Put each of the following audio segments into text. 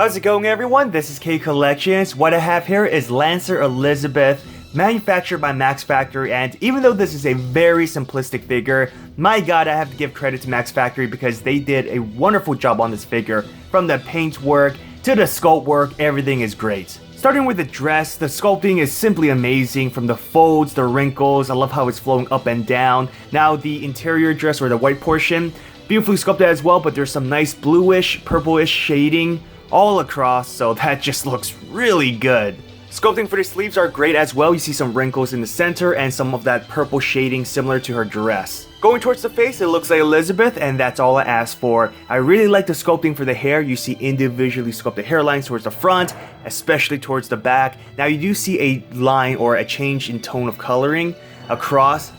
How's it going, everyone? This is K Collections. What I have here is Lancer Elizabeth, manufactured by Max Factory, and even though this is a very simplistic figure, my god, I have to give credit to Max Factory because they did a wonderful job on this figure. From the paintwork to the sculpt work, everything is great. Starting with the dress, the sculpting is simply amazing. From the folds, the wrinkles, I love how it's flowing up and down. Now the interior dress, or the white portion, beautifully sculpted as well, but there's some nice bluish, purplish shading all across, so that just looks really good. Sculpting for the sleeves are great as well. You see some wrinkles in the center and some of that purple shading similar to her dress. Going towards the face, it looks like Elizabeth, and that's all I asked for. I really like the sculpting for the hair. You see individually sculpted hairlines towards the front, especially towards the back. Now you do see a line or a change in tone of coloring across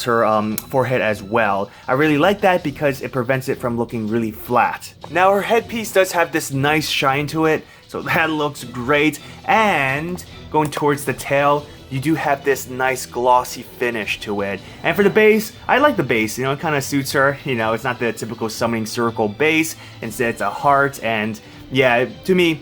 her forehead as well. I really like that because it prevents it from looking really flat. Now her headpiece does have this nice shine to it, so that looks great. And going towards the tail, you do have this nice glossy finish to it. And for the base, I like the base, you know, it kind of suits her. You know, it's not the typical summoning circle base, instead it's a heart, and yeah, to me,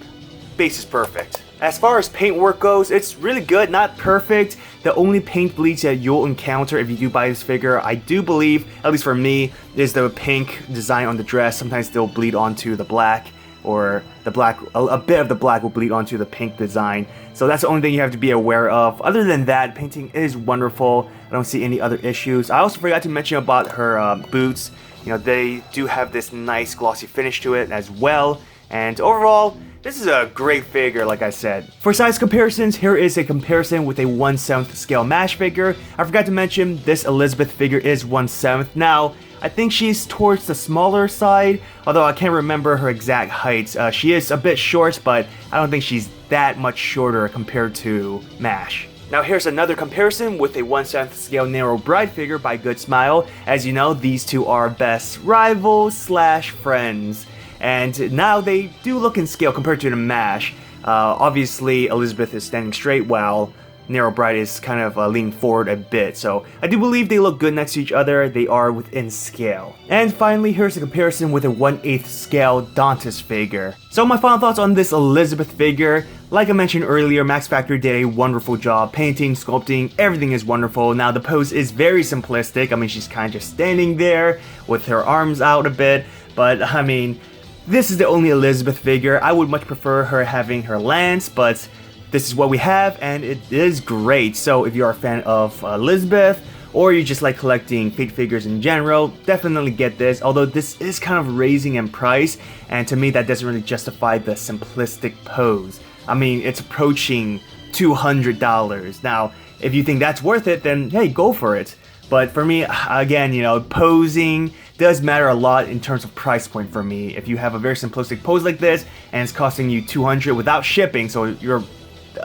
base is perfect. As far as paintwork goes, it's really good, not perfect. The only paint bleeds that you'll encounter if you do buy this figure, I do believe, at least for me, is the pink design on the dress. Sometimes they'll bleed onto the black, or the black, a bit of the black will bleed onto the pink design. So that's the only thing you have to be aware of. Other than that, painting is wonderful. I don't see any other issues. I also forgot to mention about her boots. You know, they do have this nice glossy finish to it as well. And overall, this is a great figure, like I said. For size comparisons, here is a comparison with a 1/7 scale MASH figure. I forgot to mention, this Elizabeth figure is 1/7. Now, I think she's towards the smaller side, although I can't remember her exact height. She is a bit short, but I don't think she's that much shorter compared to MASH. Now here's another comparison with a 1/7 scale Narrow Bride figure by Good Smile. As you know, these two are best rivals slash friends. And now they do look in scale compared to the MASH. Obviously, Elizabeth is standing straight while Narrow Bride is kind of leaning forward a bit. So I do believe they look good next to each other. They are within scale. And finally, here's a comparison with a 1/8 scale Dantes figure. So my final thoughts on this Elizabeth figure. Like I mentioned earlier, Max Factory did a wonderful job. Painting, sculpting, everything is wonderful. Now the pose is very simplistic. I mean, she's kind of just standing there with her arms out a bit. But I mean, this is the only Elizabeth figure. I would much prefer her having her lance, but this is what we have, and it is great. So if you're a fan of Elizabeth, or you just like collecting Fate figures in general, definitely get this. Although this is kind of raising in price, and to me that doesn't really justify the simplistic pose. I mean, it's approaching $200. Now, if you think that's worth it, then hey, go for it. But for me, again, you know, posing does matter a lot in terms of price point for me. If you have a very simplistic pose like this, and it's costing you $200 without shipping, so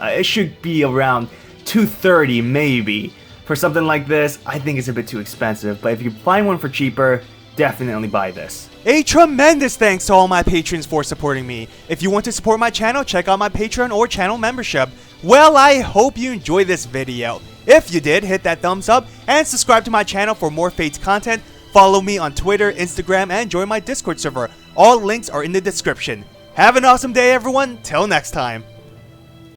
it should be around $230 maybe. For something like this, I think it's a bit too expensive, but if you find one for cheaper, definitely buy this. A tremendous thanks to all my patrons for supporting me. If you want to support my channel, check out my Patreon or channel membership. Well, I hope you enjoyed this video. If you did, hit that thumbs up and subscribe to my channel for more Fates content. Follow me on Twitter, Instagram, and join my Discord server. All links are in the description. Have an awesome day, everyone. Till next time.